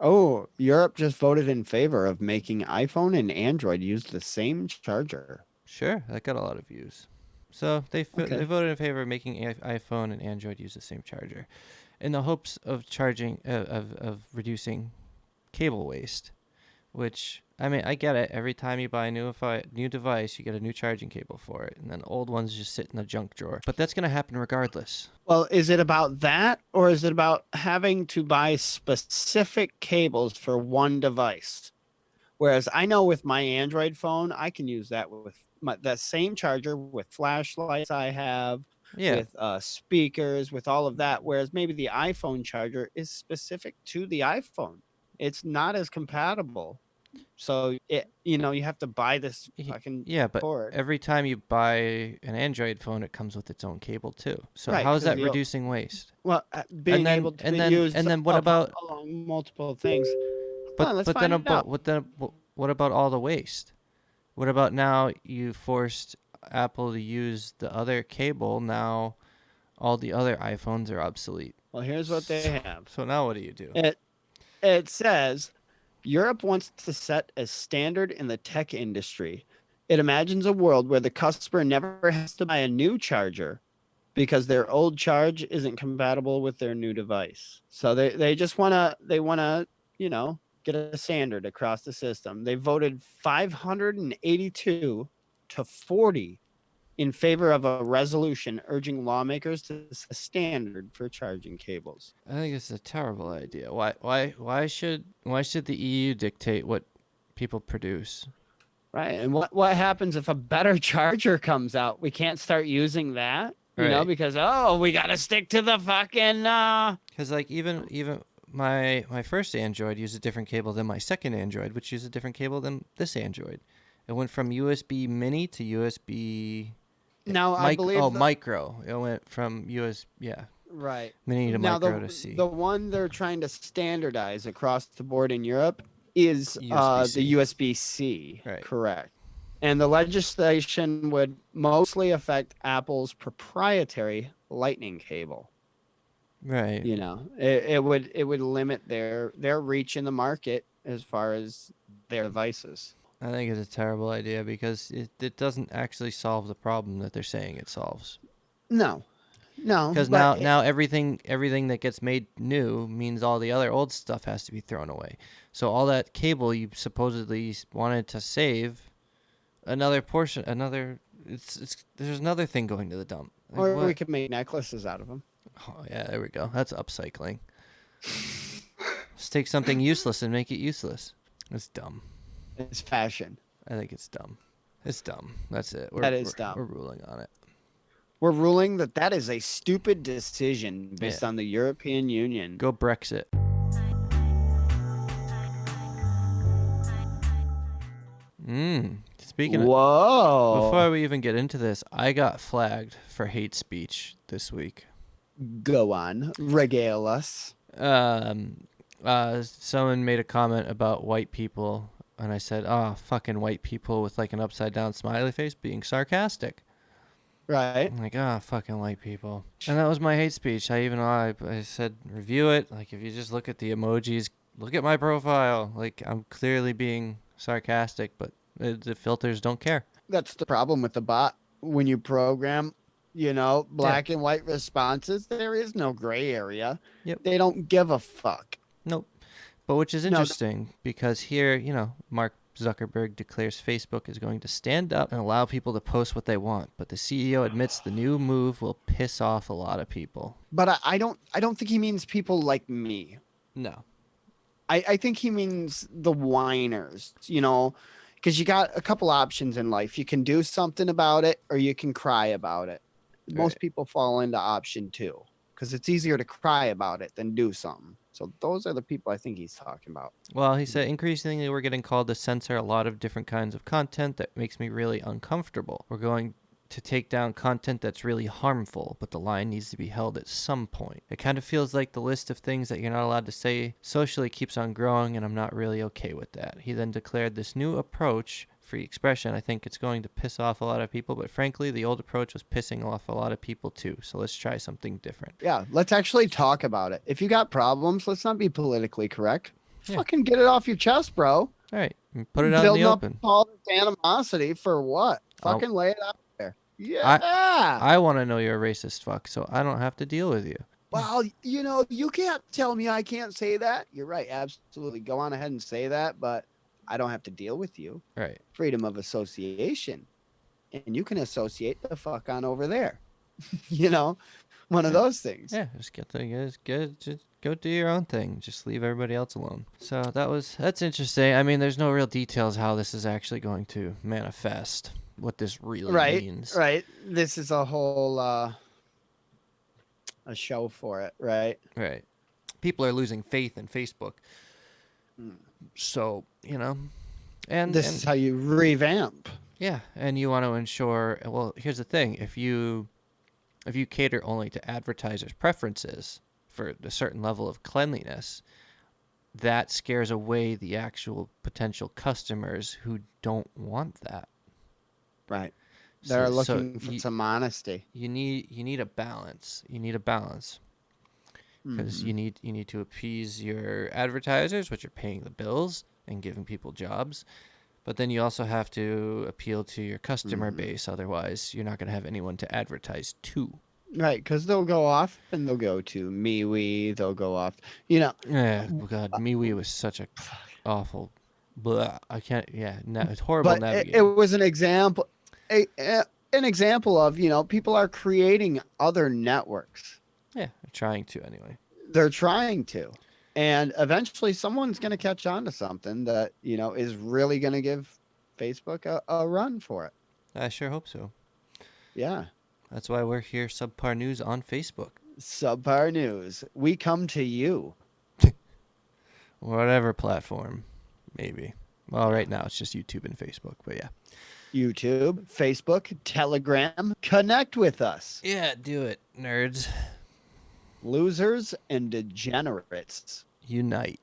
Oh, Europe just voted in favor of making iPhone and Android use the same charger. Sure, that got a lot of views. So they Okay. voted in favor of making iPhone and Android use the same charger, in the hopes of charging of reducing cable waste. Which, I mean, I get it. Every time you buy a new device, you get a new charging cable for it, and then old ones just sit in the junk drawer. But that's gonna happen regardless. Well, is it about that or is it about having to buy specific cables for one device? Whereas I know with my Android phone, I can use that with that same charger with flashlights I have, Yeah, with speakers, with all of that. Whereas maybe the iPhone charger is specific to the iPhone. It's not as compatible. So you have to buy this fucking yeah, but cord. every time you buy an Android phone, it comes with its own cable too. So Right, how is because that the reducing waste? well, And being then able to and be then used and then what about along multiple things. but Well, let's but find then it out. about what about all the waste? What about now you forced Apple to use the other cable? Now all the other iPhones are obsolete. Well, here's what they So, have. so now what do you do? It it says Europe wants to set a standard in the tech industry. It imagines a world where the customer never has to buy a new charger because their old charge isn't compatible with their new device. So they just wanna get a standard across the system. They voted 582 to 40 in favor of a resolution urging lawmakers to set a standard for charging cables. I think it's a terrible idea. Why should the EU dictate what people produce? Right. And what happens if a better charger comes out? We can't start using that, Right. because we got to stick to the fucking Because like even my first Android used a different cable than my second Android, which used a different cable than this Android. It went from USB Mini to USB now I believe that micro. It went from right. Mini to Now micro to the C, one they're trying to standardize across the board in Europe is USB the C. USB-C, Right. correct. And the legislation would mostly affect Apple's proprietary Lightning cable. Right. It would limit their reach in the market as far as their devices. I think it's a terrible idea because it doesn't actually solve the problem that they're saying it solves. No, no, Because but now everything that gets made new means all the other old stuff has to be thrown away. So all that cable you supposedly wanted to save, another portion, another it's there's another thing going to the dump. Like or we what? could make necklaces out of them. Oh yeah, there we go. That's upcycling. Just take something useless and make it useless. It's dumb. It's fashion. I think it's dumb. It's dumb. That's it. That is dumb. We're ruling on it. We're ruling that is a stupid decision based Yeah. on the European Union. Go Brexit. Speaking of, Whoa. before we even get into this, I got flagged for hate speech this week. Go on. Regale us. Someone made a comment about white people, and I said, "Oh, fucking white people," with like an upside down smiley face, being sarcastic. Right. I'm like, "Ah, fucking white people," and that was my hate speech. I said, review it. Like, if you just look at the emojis, look at my profile. Like, I'm clearly being sarcastic, but the filters don't care. That's the problem with the bot. When you program, black and white responses, there is no gray area. Yep. They don't give a fuck. Nope. But which is No, interesting because here, Mark Zuckerberg declares Facebook is going to stand up and allow people to post what they want. But the CEO admits the new move will piss off a lot of people. but I don't think he means people like me. No. I think he means the whiners, because you got a couple options in life. You can do something about it or you can cry about it. Most Right. people fall into option 2 because it's easier to cry about it than do something. So those are the people I think he's talking about. Well, he said increasingly we're getting called to censor a lot of different kinds of content that makes me really uncomfortable. We're going to take down content that's really harmful, but the line needs to be held at some point. It kind of feels like the list of things that you're not allowed to say socially keeps on growing, and I'm not really okay with that. He then declared this new approach, free expression. I think it's going to piss off a lot of people, but frankly, the old approach was pissing off a lot of people too. So let's try something different. Yeah, let's actually talk about it. If you got problems, let's not be politically correct. Yeah. fucking get it off your chest, bro. All right. Put it out in the Building up open. all this animosity for what? I'll, Fucking lay it out there. I Yeah. I want to know you're a racist fuck, so I don't have to deal with you. Well, you can't tell me I can't say that. You're right. Absolutely. Go on ahead and say that, but I don't have to deal with you. Right. Freedom of association. And you can associate the fuck on over there. you know, one of Yeah. those things. Yeah, just just go do your own thing. Just leave everybody else alone. So that's interesting. I mean, there's no real details how this is actually going to manifest, what this really means. Right. This is a whole a show for it, right? Right. People are losing faith in Facebook. Mm. So, This is how you revamp. yeah, and you want to ensure, well, here's the thing, if you cater only to advertisers' preferences for a certain level of cleanliness, that scares away the actual potential customers who don't want that. Right. They're So looking for some honesty. You need a balance. You need a balance. Because you need to appease your advertisers, which are paying the bills and giving people jobs. But then you also have to appeal to your customer base. Otherwise, you're not going to have anyone to advertise to. Right, because they'll go off and they'll go to MeWe. They'll go off, Yeah, oh God, MeWe was such a awful. Blah, I can't. Yeah, it's horrible but navigating. it was an example, an example of people are creating other networks. Yeah, I'm trying to anyway. They're trying to, and eventually someone's going to catch on to something that is really going to give Facebook a run for it. I sure hope so. Yeah. That's why we're here, Subpar News on Facebook. Subpar News. We come to you. Whatever platform, maybe. Well, right now it's just YouTube and Facebook, but yeah. YouTube, Facebook, Telegram. Connect with us. Yeah, do it, nerds. Losers and degenerates. Unite.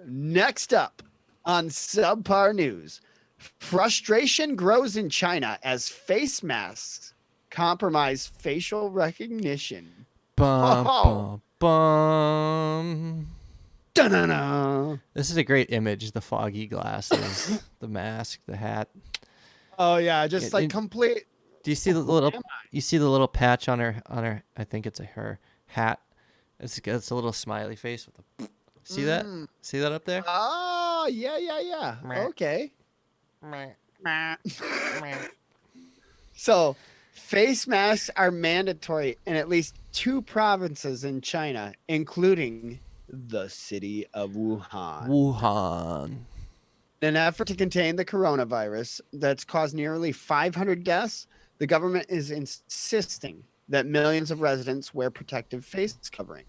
Next up on Subpar News, frustration grows in China as face masks compromise facial recognition. Bum, Oh. bum, bum. Da-na-na. This is a great image. The foggy glasses, the mask, the hat. Oh yeah, just Yeah, like complete. Do you see the little? You see the little patch on her? I think it's her hat. It's a little smiley face with a. See that? See that up there? Oh yeah. Okay. So, face masks are mandatory in at least 2 provinces in China, including the city of Wuhan. In an effort to contain the coronavirus that's caused nearly 500 deaths, the government is insisting that millions of residents wear protective face covering.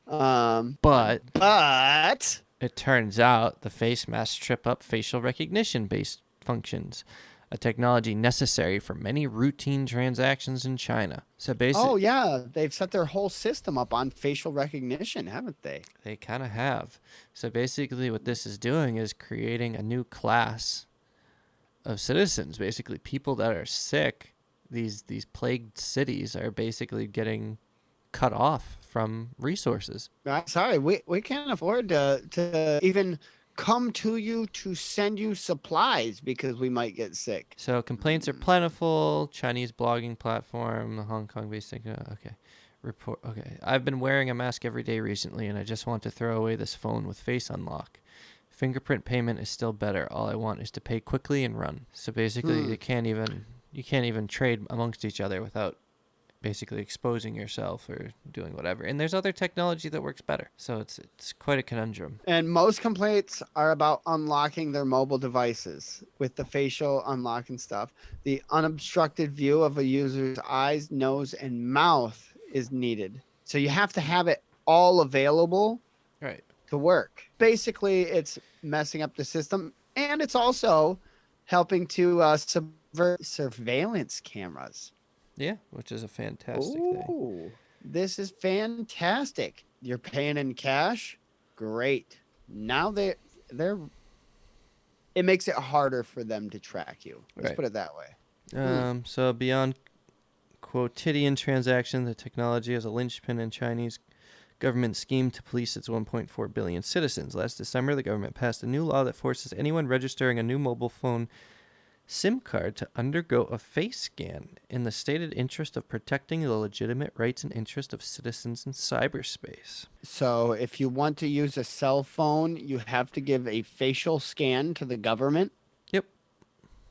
But But it turns out the face masks trip up facial recognition-based functions, a technology necessary for many routine transactions in China. So basically, oh yeah, they've set their whole system up on facial recognition, haven't they? they kind of have. So basically what this is doing is creating a new class of citizens. Basically, people that are sick, these plagued cities are basically getting cut off from resources. I'm sorry, we can't afford to even come to you to send you supplies because we might get sick. So complaints are plentiful. Chinese blogging platform, the Hong Kong-based thing. Okay. Report. Okay. I've been wearing a mask every day recently, and I just want to throw away this phone with face unlock. Fingerprint payment is still better. All I want is to pay quickly and run. So basically, you can't even trade amongst each other without basically exposing yourself or doing whatever. And there's other technology that works better. So it's quite a conundrum. And most complaints are about unlocking their mobile devices with the facial unlock and stuff. The unobstructed view of a user's eyes, nose, and mouth is needed. So you have to have it all available Right. to work. Basically, it's messing up the system, and it's also helping to subvert surveillance cameras. Yeah, which is a fantastic thing. Ooh, this is fantastic. You're paying in cash? Great. Now they're it makes it harder for them to track you. Let's Right. put it that way. So beyond quotidian transaction, the technology as a linchpin in Chinese government scheme to police its 1.4 billion citizens. Last December, the government passed a new law that forces anyone registering a new mobile phone SIM card to undergo a face scan in the stated interest of protecting the legitimate rights and interests of citizens in cyberspace. So if you want to use a cell phone, you have to give a facial scan to the government. Yep.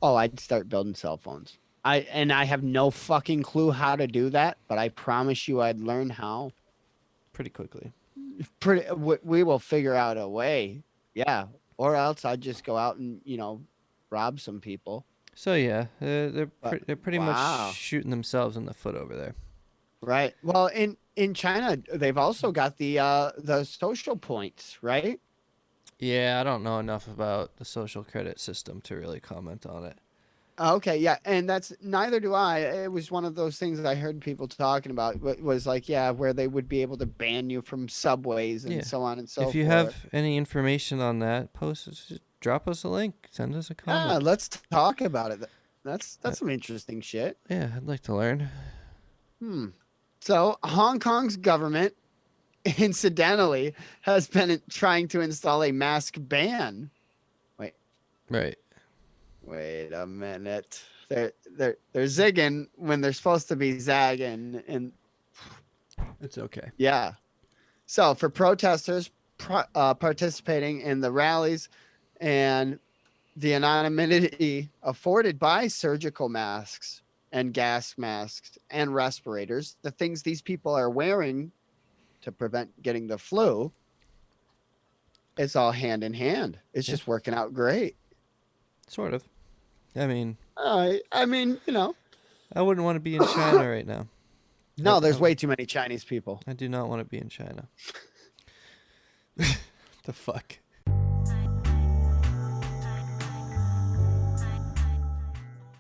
Oh, I'd start building cell phones. I have no fucking clue how to do that, but I promise you I'd learn how. Pretty quickly. We will figure out a way. Yeah. Or else I'd just go out and, rob some people. So yeah, they're pretty much wow. shooting themselves in the foot over there. Right. Well, in China, they've also got the social points, right? Yeah, I don't know enough about the social credit system to really comment on it. Okay, yeah, and that's neither do I. It was one of those things that I heard people talking about. Was like, yeah, where they would be able to ban you from subways and Yeah. so on and so forth. If you have any information on that, just drop us a link, send us a comment. Yeah, let's talk about it. That's some interesting shit. Yeah, I'd like to learn. So Hong Kong's government, incidentally, has been trying to install a mask ban. Right. Wait a minute. They're zigging when they're supposed to be zagging, and It's okay. yeah. So for protesters participating in the rallies and the anonymity afforded by surgical masks and gas masks and respirators, the things these people are wearing to prevent getting the flu, it's all hand in hand. It's just working out great. Sort of. I mean, I mean, I wouldn't want to be in China right now. No, there's way too many Chinese people. I do not want to be in China. The fuck?